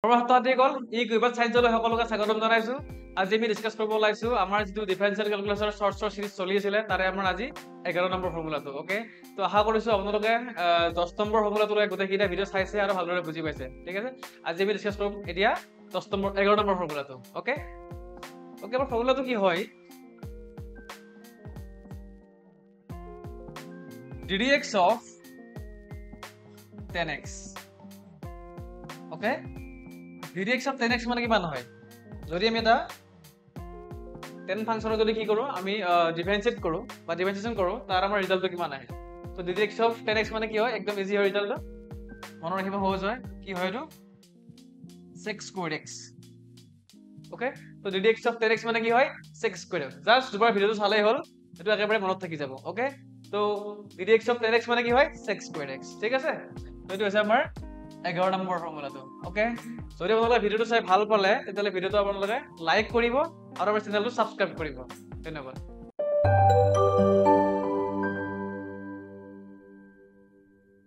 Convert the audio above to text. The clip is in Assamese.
সপ্তাহতে গ'ল ই কিউবত সাইন্সলৈ সকলোকে স্বাগতম জনাইছো আজি আমি ডিসকাস কৰিব ওলাইছো আমাৰ যিটো ডিফাৰেন্সিয়েল ক্যালকুলাসৰ শৰ্টৰ সিৰিজ চলি আছিল তাৰে আমাৰ আজি 11 নম্বৰ ফৰ্মুলাটো ওকে তো আশা কৰিছো আপোনালোকে 10 নম্বৰ ফৰ্মুলাটোলৈ গোটেইকেইটা ভিডিও চাইছে আৰু ভালদৰে বুজি পাইছে ঠিক আছে আজি আমি ডিসকাস কৰিম এতিয়া 11 নম্বৰ ফৰ্মুলাটো ওকে ওকে আমাৰ ফৰ্মুলাটো কি হয় ddx of 10x okay ddx of 10x মানে কিমান হয় যদি আমি এটা 10 ফাংশনৰ যদি কি কৰো আমি ডিফাৰেন্সিয়েট কৰো বা ডিফাৰেন্সিয়েশন কৰো তাৰ আমাৰ ৰিজাল্টটো কিমান আহে তো ddx of 10x মানে কি হয় একদম ইজি হয় ৰিজাল্টটো মনত ৰাখিব সহজ হয় কি হয় এটো 6 squared x ওকে তো ddx of 10x মানে কি হয় 6 squared x জাস্ট দুবাৰ ভিডিওটো চালেই হ'ল এটো একেবাৰে মনত থাকি যাব ওকে তো ddx of 10x মানে কি হয় 6 squared x ঠিক আছে তো এটো হৈছে আমাৰ 11 নম্বৰ ফৰ্মুলাটো ওকে যদি আপোনালোকে ভিডিওটো চাই ভাল পালে তেতিয়ালে ভিডিওটো আপোনালোকে লাইক কৰিব আৰু আমাৰ চেনেলটো সাবস্ক্ৰাইব কৰিব ধন্যবাদ